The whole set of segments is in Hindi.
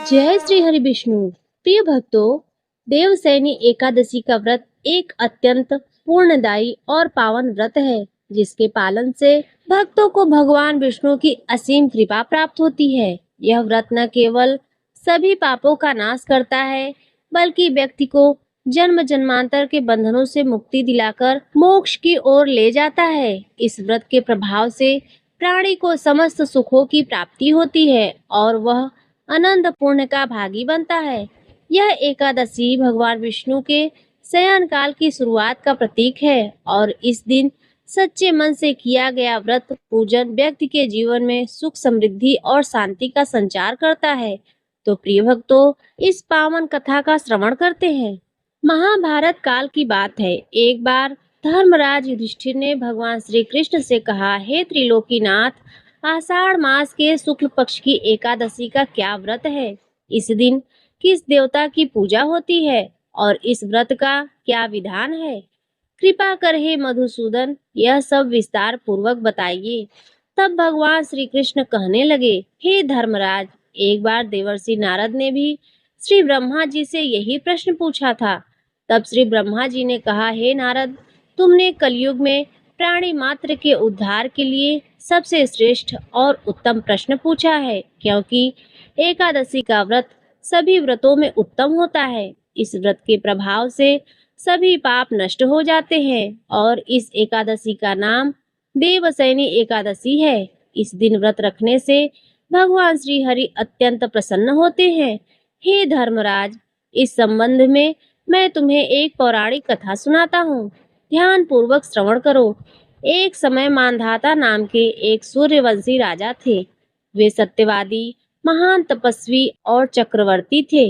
जय श्री हरि विष्णु। प्रिय भक्तों, देवसैनी एकादशी का व्रत एक अत्यंत पूर्णदायी और पावन व्रत है, जिसके पालन से भक्तों को भगवान विष्णु की असीम कृपा प्राप्त होती है। यह व्रत न केवल सभी पापों का नाश करता है, बल्कि व्यक्ति को जन्म जन्मांतर के बंधनों से मुक्ति दिलाकर मोक्ष की ओर ले जाता है। इस व्रत के प्रभाव से प्राणी को समस्त सुखों की प्राप्ति होती है और वह अनंत पुण्य का भागी बनता है। यह एकादशी भगवान विष्णु के शयन काल की शुरुआत का प्रतीक है और इस दिन सच्चे मन से किया गया व्रत पूजन व्यक्ति के जीवन में सुख समृद्धि और शांति का संचार करता है। तो प्रिय भक्तों, इस पावन कथा का श्रवण करते हैं। महाभारत काल की बात है। एक बार धर्मराज युधिष्ठिर ने भगवान श्री कृष्ण से कहा, हे त्रिलोकीनाथ, आषाढ़ मास के शुक्ल पक्ष की एकादशी का क्या व्रत है? इस दिन किस देवता की पूजा होती है और इस व्रत का क्या विधान है? कृपा कर हे मधुसूदन, यह सब विस्तार पूर्वक बताइए। तब भगवान श्री कृष्ण कहने लगे, हे धर्मराज, एक बार देवर्षि नारद ने भी श्री ब्रह्मा जी से यही प्रश्न पूछा था। तब श्री ब्रह्मा जी ने कहा, हे नारद, तुमने कलयुग में प्राणी मात्र के उद्धार के लिए सबसे श्रेष्ठ और उत्तम प्रश्न पूछा है, क्योंकि एकादशी का व्रत सभी व्रतों में उत्तम होता है। इस व्रत के प्रभाव से सभी पाप नष्ट हो जाते हैं और इस एकादशी का नाम देवसैनी एकादशी है। इस दिन व्रत रखने से भगवान श्री हरि अत्यंत प्रसन्न होते हैं। हे धर्मराज, इस संबंध में मैं तुम्हें एक पौराणिक कथा सुनाता हूँ। ध्यान पूर्वक श्रवण करो। एक समय मांधाता नाम के एक सूर्यवंशी राजा थे। वे सत्यवादी, महान तपस्वी और चक्रवर्ती थे।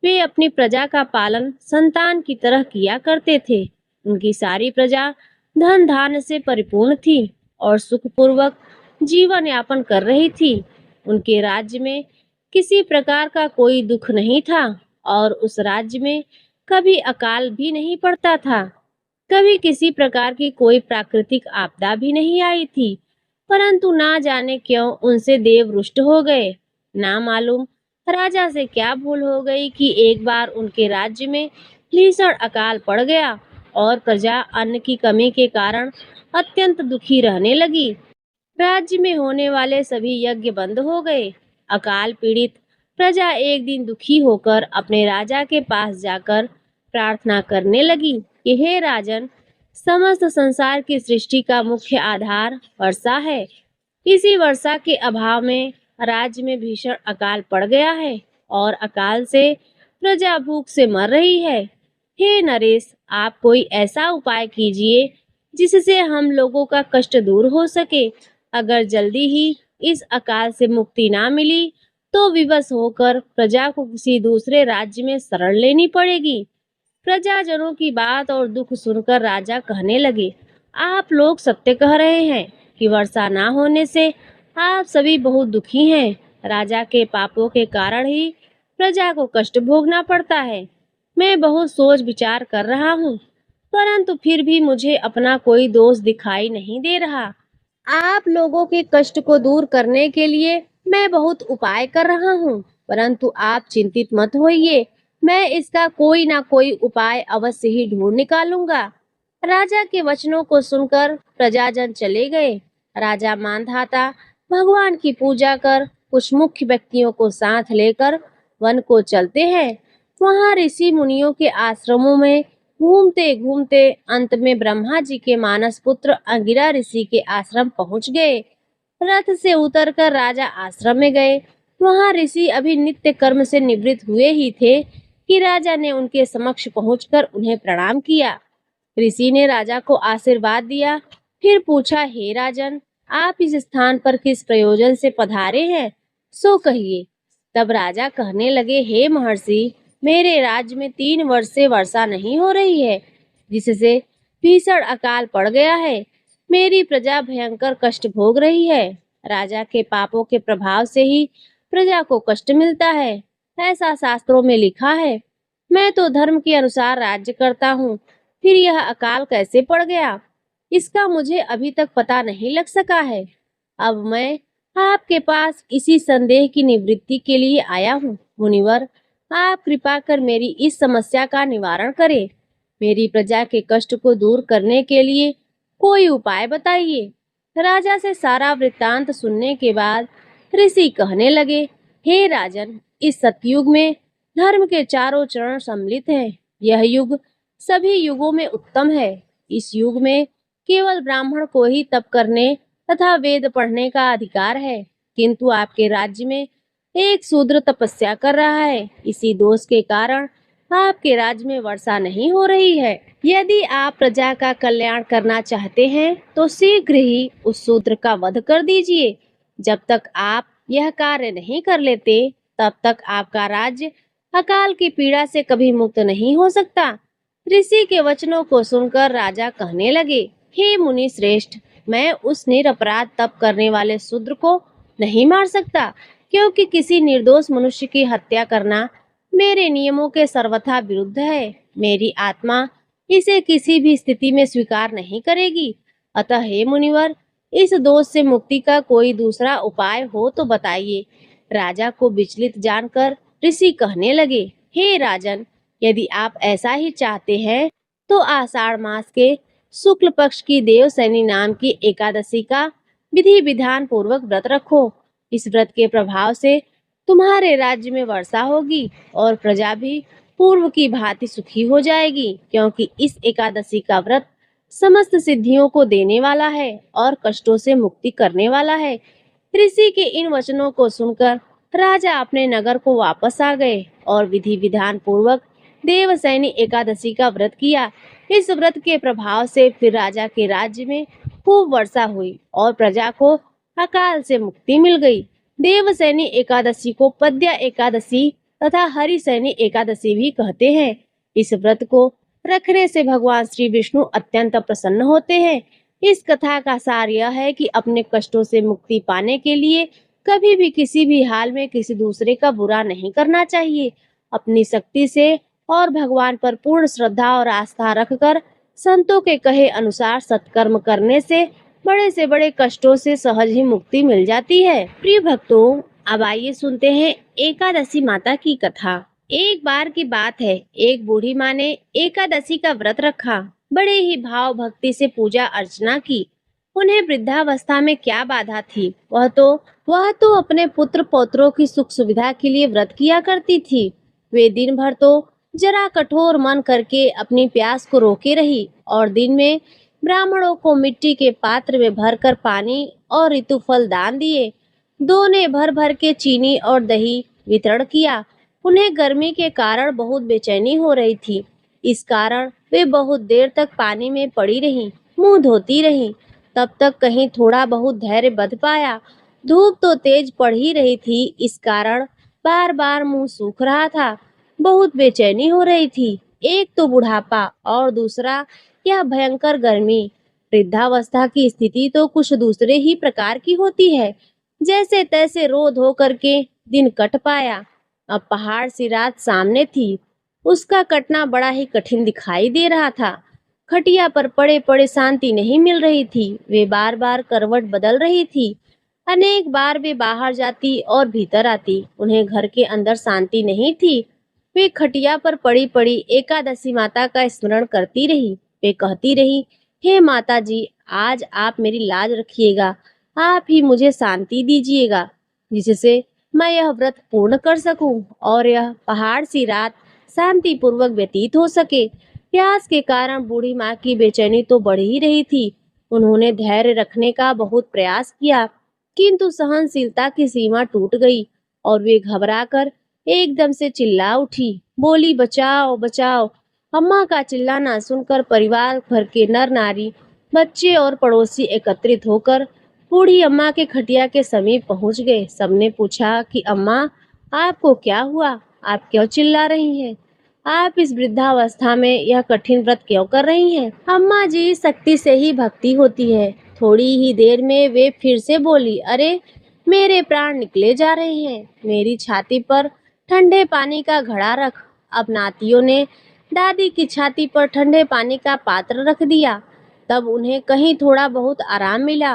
वे अपनी प्रजा का पालन संतान की तरह किया करते थे। उनकी सारी प्रजा धन धान्य से परिपूर्ण थी और सुखपूर्वक जीवन यापन कर रही थी। उनके राज्य में किसी प्रकार का कोई दुख नहीं था और उस राज्य में कभी अकाल भी नहीं पड़ता था। कभी किसी प्रकार की कोई प्राकृतिक आपदा भी नहीं आई थी। परंतु ना जाने क्यों उनसे देव रुष्ट हो गए। ना मालूम राजा से क्या भूल हो गई कि एक बार उनके राज्य में भीषण अकाल पड़ गया और प्रजा अन्न की कमी के कारण अत्यंत दुखी रहने लगी। राज्य में होने वाले सभी यज्ञ बंद हो गए। अकाल पीड़ित प्रजा एक दिन दुखी होकर अपने राजा के पास जाकर प्रार्थना करने लगी कि हे राजन, समस्त संसार की सृष्टि का मुख्य आधार वर्षा है। इसी वर्षा के अभाव में राज्य में भीषण अकाल पड़ गया है और अकाल से प्रजा भूख से मर रही है। हे नरेश, आप कोई ऐसा उपाय कीजिए जिससे हम लोगों का कष्ट दूर हो सके। अगर जल्दी ही इस अकाल से मुक्ति ना मिली तो विवश होकर प्रजा को किसी दूसरे राज्य में शरण लेनी पड़ेगी। प्रजाजनों की बात और दुख सुनकर राजा कहने लगे, आप लोग सत्य कह रहे हैं कि वर्षा ना होने से आप सभी बहुत दुखी हैं। राजा के पापों के कारण ही प्रजा को कष्ट भोगना पड़ता है। मैं बहुत सोच विचार कर रहा हूँ, परंतु फिर भी मुझे अपना कोई दोष दिखाई नहीं दे रहा। आप लोगों के कष्ट को दूर करने के लिए मैं बहुत उपाय कर रहा हूँ, परंतु आप चिंतित मत होइए। मैं इसका कोई ना कोई उपाय अवश्य ही ढूंढ निकालूंगा। राजा के वचनों को सुनकर प्रजाजन चले गए। राजा मांधाता भगवान की पूजा कर कुछ मुख्य व्यक्तियों को साथ लेकर वन को चलते हैं। वहां ऋषि मुनियों के आश्रमों में घूमते घूमते अंत में ब्रह्मा जी के मानस पुत्र अंगिरा ऋषि के आश्रम पहुंच गए। रथ से उतरकर राजा आश्रम में गए। वहां ऋषि अभी नित्य कर्म से निवृत्त हुए ही थे कि राजा ने उनके समक्ष पहुंचकर उन्हें प्रणाम किया। ऋषि ने राजा को आशीर्वाद दिया, फिर पूछा, हे राजन, आप इस स्थान पर किस प्रयोजन से पधारे हैं, सो कहिए। तब राजा कहने लगे, हे महर्षि, मेरे राज्य में 3 वर्ष से वर्षा नहीं हो रही है, जिससे भीषण अकाल पड़ गया है। मेरी प्रजा भयंकर कष्ट भोग रही है। राजा के पापों के प्रभाव से ही प्रजा को कष्ट मिलता है, ऐसा शास्त्रों में लिखा है। मैं तो धर्म के अनुसार राज्य करता हूँ, फिर यह अकाल कैसे पड़ गया, इसका मुझे अभी तक पता नहीं लग सका है। अब मैं आपके पास इसी संदेह की निवृत्ति के लिए आया हूँ। मुनिवर, आप कृपा कर मेरी इस समस्या का निवारण करें। मेरी प्रजा के कष्ट को दूर करने के लिए कोई उपाय बताइए। राजा से सारा वृत्तांत सुनने के बाद ऋषि कहने लगे, हे राजन, इस सतयुग में धर्म के चारों चरण सम्मिलित हैं। यह युग सभी युगों में उत्तम है। इस युग में केवल ब्राह्मण को ही तप करने तथा वेद पढ़ने का अधिकार है, किंतु आपके राज्य में एक शूद्र तपस्या कर रहा है। इसी दोष के कारण आपके राज्य में वर्षा नहीं हो रही है। यदि आप प्रजा का कल्याण करना चाहते हैं तो शीघ्र ही उस शूद्र का वध कर दीजिए। जब तक आप यह कार्य नहीं कर लेते, तब तक आपका राज्य अकाल की पीड़ा से कभी मुक्त नहीं हो सकता। ऋषि के वचनों को सुनकर राजा कहने लगे, हे मुनि श्रेष्ठ, मैं उस निरपराध तप करने वाले शूद्र को नहीं मार सकता, क्योंकि किसी निर्दोष मनुष्य की हत्या करना मेरे नियमों के सर्वथा विरुद्ध है। मेरी आत्मा इसे किसी भी स्थिति में स्वीकार नहीं करेगी। अतः हे मुनिवर, इस दोष से मुक्ति का कोई दूसरा उपाय हो तो बताइए। राजा को विचलित जानकर ऋषि कहने लगे, हे राजन, यदि आप ऐसा ही चाहते हैं तो आषाढ़ मास के शुक्ल पक्ष की देवसैनी नाम की एकादशी का विधि विधान पूर्वक व्रत रखो। इस व्रत के प्रभाव से तुम्हारे राज्य में वर्षा होगी और प्रजा भी पूर्व की भांति सुखी हो जाएगी, क्योंकि इस एकादशी का व्रत समस्त सिद्धियों को देने वाला है और कष्टों से मुक्ति करने वाला है। ऋषि के इन वचनों को सुनकर राजा अपने नगर को वापस आ गए और विधि विधान पूर्वक देवसैनी एकादशी का व्रत किया। इस व्रत के प्रभाव से फिर राजा के राज्य में खूब वर्षा हुई और प्रजा को अकाल से मुक्ति मिल गई। देवसैनी एकादशी को पद्या एकादशी तथा हरिसैनी एकादशी भी कहते हैं। इस व्रत को रखने से भगवान श्री विष्णु अत्यंत प्रसन्न होते हैं। इस कथा का सार यह है कि अपने कष्टों से मुक्ति पाने के लिए कभी भी किसी भी हाल में किसी दूसरे का बुरा नहीं करना चाहिए। अपनी शक्ति से और भगवान पर पूर्ण श्रद्धा और आस्था रखकर संतों के कहे अनुसार सत्कर्म करने से बड़े से बड़े कष्टों से सहज ही मुक्ति मिल जाती है। प्रिय भक्तों, अब आइए सुनते हैं एकादशी माता की कथा। एक बार की बात है, एक बूढ़ी माँ ने एकादशी का व्रत रखा। बड़े ही भाव भक्ति से पूजा अर्चना की। उन्हें वृद्धावस्था में क्या बाधा थी, वह तो अपने पुत्र पौत्रों की सुख सुविधा के लिए व्रत किया करती थी। वे दिन भर तो जरा कठोर मन करके अपनी प्यास को रोके रही और दिन में ब्राह्मणों को मिट्टी के पात्र में भरकर पानी और ऋतुफल दान दिए। दो ने भर भर के चीनी और दही वितरण किया। उन्हें गर्मी के कारण बहुत बेचैनी हो रही थी। इस कारण वे बहुत देर तक पानी में पड़ी रहीं, मुंह धोती रहीं। तब तक कहीं थोड़ा बहुत धैर्य बंध पाया। धूप तो तेज पड़ ही रही थी, इस कारण बार बार मुंह सूख रहा था। बहुत बेचैनी हो रही थी। एक तो बुढ़ापा और दूसरा यह भयंकर गर्मी। वृद्धावस्था की स्थिति तो कुछ दूसरे ही प्रकार की होती है। जैसे तैसे रो धो करके दिन कट पाया। अब पहाड़ सी रात सामने थी। उसका कटना बड़ा ही कठिन दिखाई दे रहा था। खटिया पर पड़े पड़े शांति नहीं मिल रही थी। वे बार बार करवट बदल रही थी। अनेक बार वे बाहर जाती और भीतर आती। उन्हें घर के अंदर शांति नहीं थी। वे खटिया पर पड़ी पड़ी एकादशी माता का स्मरण करती रही। वे कहती रही, हे माता जी, आज आप मेरी लाज रखिएगा। आप ही मुझे शांति दीजिएगा, जिससे मैं यह व्रत पूर्ण कर सकूं और यह पहाड़ सी रात शांति पूर्वक व्यतीत हो सके। प्यास के कारण बूढ़ी माँ की बेचैनी तो बढ़ ही रही थी। उन्होंने धैर्य रखने का बहुत प्रयास किया, किंतु सहनशीलता की सीमा टूट गई और वे घबराकर एकदम से चिल्ला उठी, बोली, बचाओ बचाओ। अम्मा का चिल्लाना सुनकर परिवार भर के नर नारी, बच्चे और पड़ोसी एकत्रित होकर बूढ़ी अम्मा के खटिया के समीप पहुंच गए। सबने पूछा कि अम्मा, आपको क्या हुआ? आप क्यों चिल्ला रही हैं? आप इस वृद्धावस्था में यह कठिन व्रत क्यों कर रही हैं? अम्मा जी, शक्ति से ही भक्ति होती है। थोड़ी ही देर में वे फिर से बोली, अरे मेरे प्राण निकले जा रहे हैं। मेरी छाती पर ठंडे पानी का घड़ा रख। अब नातियों ने दादी की छाती पर ठंडे पानी का पात्र रख दिया। तब उन्हें कहीं थोड़ा बहुत आराम मिला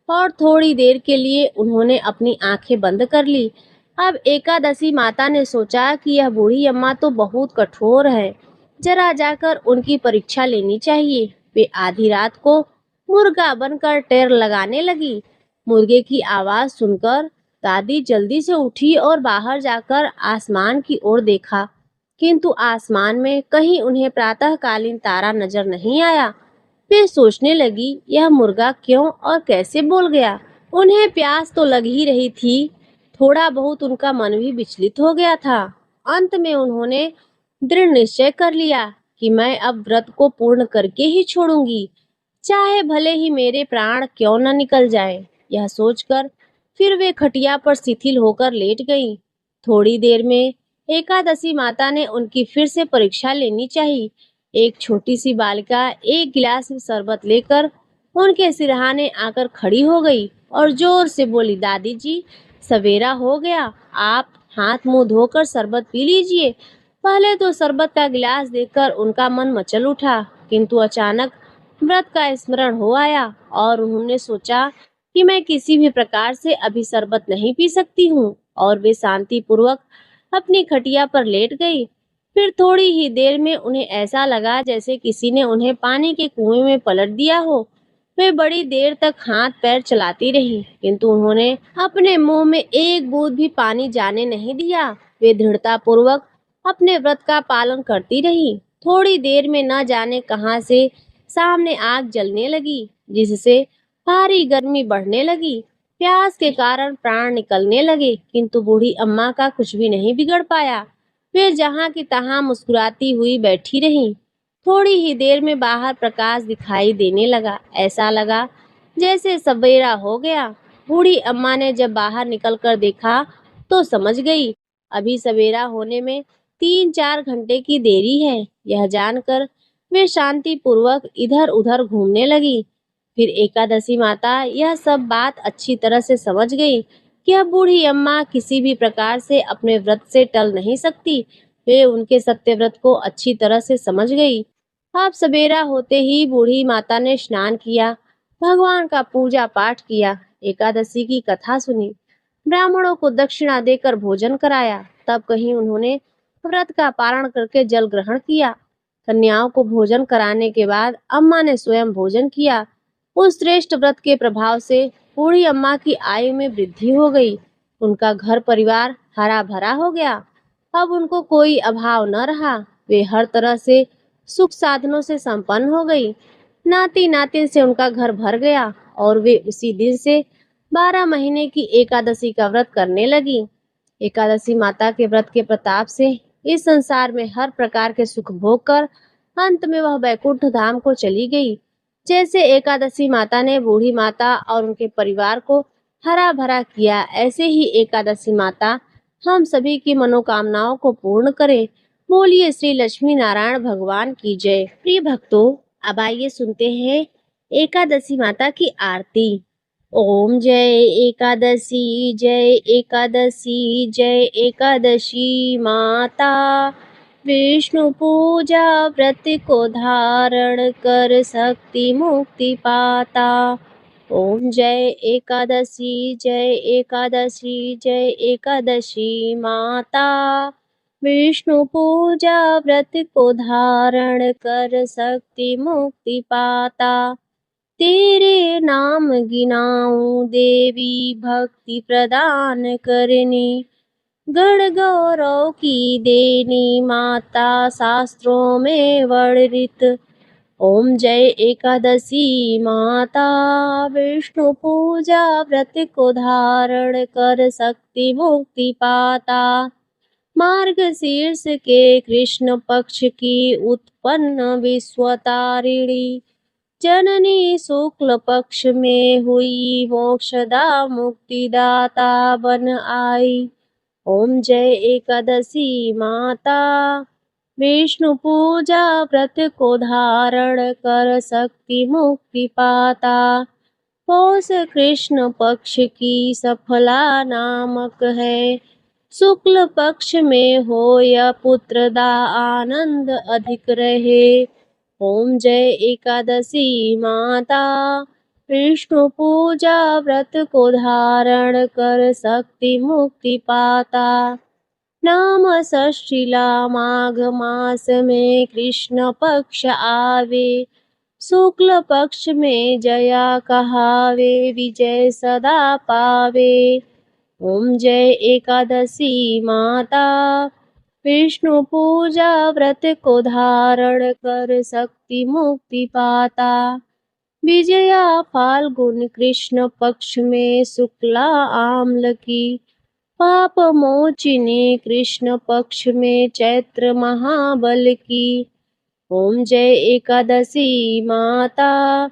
और थोड़ी देर के लिए उन्होंने अपनी आंखें बंद कर ली। अब एकादशी माता ने सोचा कि यह बूढ़ी अम्मा तो बहुत कठोर है, जरा जाकर उनकी परीक्षा लेनी चाहिए। वे आधी रात को मुर्गा बनकर टेर लगाने लगी। मुर्गे की आवाज सुनकर दादी जल्दी से उठी और बाहर जाकर आसमान की ओर देखा, किंतु आसमान में कहीं उन्हें प्रातःकालीन तारा नजर नहीं आया। वे सोचने लगी, यह मुर्गा क्यों और कैसे बोल गया। उन्हें प्यास तो लग ही रही थी, थोड़ा बहुत उनका मन भी विचलित हो गया था। अंत में उन्होंने दृढ़ निश्चय कर लिया कि मैं अब व्रत को पूर्ण करके ही छोड़ूंगी, चाहे भले ही मेरे प्राण क्यों न निकल जाए। यह सोचकर फिर वे खटिया पर शिथिल होकर लेट गईं। थोड़ी देर में एकादशी माता ने उनकी फिर से परीक्षा लेनी चाहिए। एक छोटी सी बालिका एक गिलास में शरबत लेकर उनके सिरहाने आकर खड़ी हो गई और जोर से बोली, दादी जी, सवेरा हो गया, आप हाथ मुंह धोकर शरबत पी लीजिए। पहले तो शरबत का गिलास देखकर उनका मन मचल उठा, किंतु अचानक व्रत का स्मरण हो आया और उन्होंने सोचा कि मैं किसी भी प्रकार से अभी शरबत नहीं पी सकती हूँ, और वे शांति पूर्वक अपनी खटिया पर लेट गई। फिर थोड़ी ही देर में उन्हें ऐसा लगा जैसे किसी ने उन्हें पानी के कुएं में पलट दिया हो। वे बड़ी देर तक हाथ पैर चलाती रही, किंतु उन्होंने अपने मुंह में एक बूंद भी पानी जाने नहीं दिया। वे दृढ़ता पूर्वक अपने व्रत का पालन करती रही। थोड़ी देर में न जाने कहां से सामने आग जलने लगी, जिससे भारी गर्मी बढ़ने लगी। प्यास के कारण प्राण निकलने लगे, किंतु बूढ़ी अम्मा का कुछ भी नहीं बिगड़ पाया। वे जहां की तहां मुस्कुराती हुई बैठी रहीं। थोड़ी ही देर में बाहर प्रकाश दिखाई देने लगा। ऐसा लगा जैसे सवेरा हो गया। बूढ़ी अम्मा ने जब बाहर निकलकर देखा तो समझ गई, अभी सवेरा होने में 3-4 घंटे की देरी है। यह जानकर वे शांति पूर्वक इधर उधर घूमने लगी। फिर एकादशी माता यह सब बात अच्छी तरह से समझ गई कि अब बूढ़ी अम्मा किसी भी प्रकार से अपने व्रत से टल नहीं सकती। वे उनके सत्य व्रत को अच्छी तरह से समझ गई। अब सवेरा होते ही बूढ़ी माता ने स्नान किया, भगवान का पूजा पाठ किया, एकादशी की कथा सुनी, ब्राह्मणों को दक्षिणा देकर भोजन कराया। तब कहीं उन्होंने व्रत का पारण करके जल ग्रहण किया। कन्याओं को भोजन कराने के बाद अम्मा ने स्वयं भोजन किया। उस श्रेष्ठ व्रत के प्रभाव से बूढ़ी अम्मा की आयु में वृद्धि हो गई। उनका घर परिवार हरा भरा हो गया। अब उनको कोई अभाव न रहा। वे हर तरह से सुख साधनों से संपन्न हो गई। नाती नातिन से उनका घर भर गया और वे उसी दिन से 12 महीने की एकादशी का व्रत करने लगी। एकादशी माता के व्रत के प्रताप से इस संसार में हर प्रकार के सुख भोग कर अंत में वह वैकुंठ धाम को चली गई। जैसे एकादशी माता ने बूढ़ी माता और उनके परिवार को हरा भरा किया, ऐसे ही एकादशी माता हम सभी की मनोकामनाओं को पूर्ण करे। बोलिए श्री लक्ष्मी नारायण भगवान की जय। प्रिय भक्तों, अब आइए सुनते हैं एकादशी माता की आरती। ओम जय एकादशी, जय एकादशी, जय एकादशी माता। विष्णु पूजा व्रत को धारण कर शक्ति मुक्ति पाता। ओम जय एकादशी, जय एकादशी, जय एकादशी माता। विष्णु पूजा व्रत को धारण कर शक्ति मुक्ति पाता। तेरे नाम गिनाऊं देवी, भक्ति प्रदान करनी, गण गौरव की देनी माता, शास्त्रों में वर्णित। ओम जय एकादशी माता। विष्णु पूजा व्रत को धारण कर शक्ति मुक्ति पाता। मार्ग शीर्ष के कृष्ण पक्ष की उत्पन्न विश्वतारिणी, जननी शुक्ल पक्ष में हुई मोक्षदा मुक्तिदाता बन आई। ओम जय एकादशी माता। विष्णु पूजा व्रत को धारण कर शक्ति मुक्ति पाता। पौष कृष्ण पक्ष की सफला नामक है, शुक्ल पक्ष में हो या पुत्र दा आनंद अधिक रहे। ओम जय एकादशी माता। विष्णु पूजा व्रत को धारण कर शक्ति मुक्ति पाता। नाम षष्ठीला माघ मास में कृष्ण पक्ष आवे, शुक्ल पक्ष में जया कहावे, विजय सदा पावे। ओम जय एकादशी माता, विष्णु पूजा व्रत को धारण कर शक्ति मुक्ति पाता। विजया फाल्गुन कृष्ण पक्ष में शुक्ला आम्ल की, पाप मोचिनी कृष्ण पक्ष में चैत्र महाबल की। ओम जय एकादशी माता,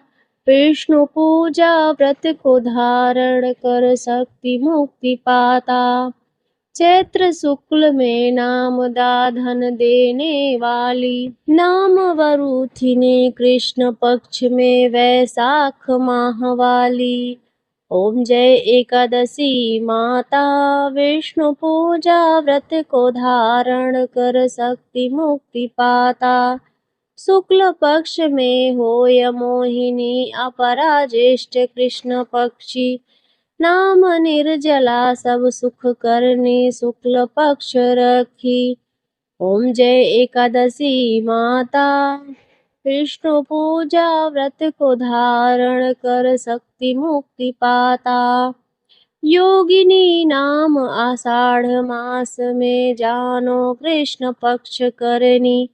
विष्णु पूजा व्रत को धारण कर शक्ति मुक्ति पाता। चैत्र शुक्ल में नामदा धन देने वाली, नाम वरुथिनी कृष्ण पक्ष में वैशाख माह वाली। ओम जय एकादशी माता, विष्णु पूजा व्रत को धारण कर शक्ति मुक्ति पाता। शुक्ल पक्ष में होय मोहिनी अपरा ज्येष्ठ कृष्ण पक्षी, नाम निर्जला सब सुख करनी शुक्ल पक्ष रखी। ओम जय एकादशी माता, विष्णु पूजा व्रत को धारण कर शक्ति मुक्ति पाता। योगिनी नाम आषाढ़ मास में जानो कृष्ण पक्ष करनी,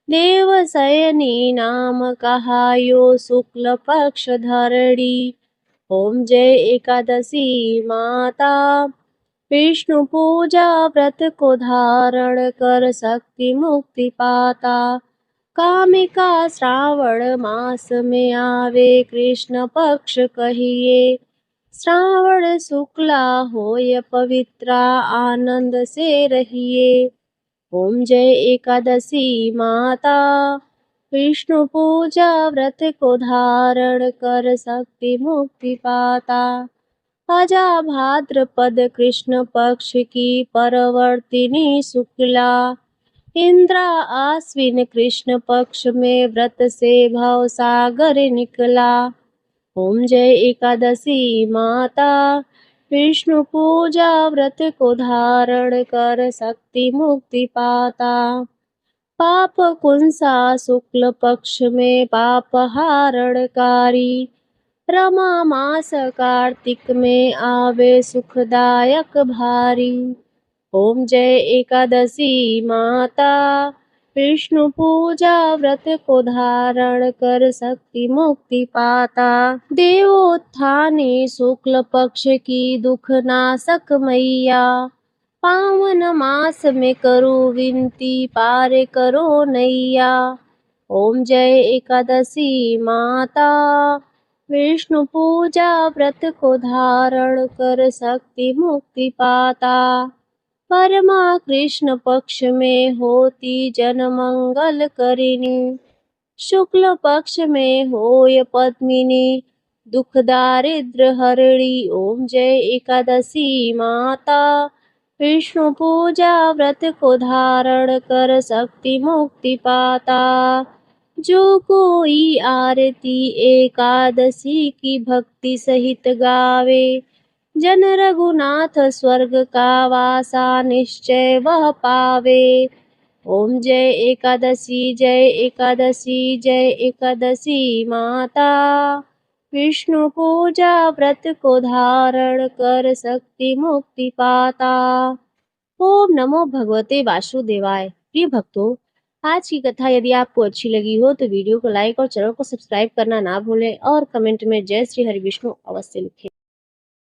देवशयनी नाम कहायो शुक्ल पक्ष धरणी। ओम जय एकादशी माता, विष्णु पूजा व्रत को धारण कर शक्ति मुक्ति पाता। कामिका श्रावण मास में आवे कृष्ण पक्ष कहिए, श्रावण शुक्ला होय पवित्रा आनंद से रहिए। ओम जय एकादशी माता, विष्णु पूजा व्रत को धारण कर शक्ति मुक्ति पाता। अजा भाद्रपद कृष्ण पक्ष की परवर्तिनी शुक्ला, इंद्रा आश्विन कृष्ण पक्ष में व्रत से भव सागर निकला। ओम जय एकादशी माता, विष्णु पूजा व्रत को धारण कर शक्ति मुक्ति पाता। पाप कुंसा शुक्ल पक्ष में पाप हारणकारी, रमा मास कार्तिक में आवे सुखदायक भारी। ओम जय एकादशी माता, विष्णु पूजा व्रत को धारण कर शक्ति मुक्ति पाता। देवोत्थानी शुक्ल पक्ष की दुख नाशक मैया, पावन मास में करो विनती पार करो नैया। ओम जय एकादशी माता, विष्णु पूजा व्रत को धारण कर शक्ति मुक्ति पाता। परमा कृष्ण पक्ष में होती जन मंगल करिनी, शुक्ल पक्ष में होय पद्मिनी दुख दारिद्र हरणी। ओम जय एकादशी माता, विष्णु पूजा व्रत को धारण कर शक्ति मुक्ति पाता। जो कोई आरती एकादशी की भक्ति सहित गावे, जन रघुनाथ स्वर्ग का वासा निश्चय वह पावे। ओम जय एकादशी जय एकादशी जय एकादशी माता, विष्णु पूजा व्रत को धारण कर शक्ति मुक्ति पाता। ओम नमो भगवते वासुदेवाय। प्रिय भक्तों, आज की कथा यदि आपको अच्छी लगी हो तो वीडियो को लाइक और चैनल को सब्सक्राइब करना ना भूलें और कमेंट में जय श्री हरि विष्णु अवश्य लिखें।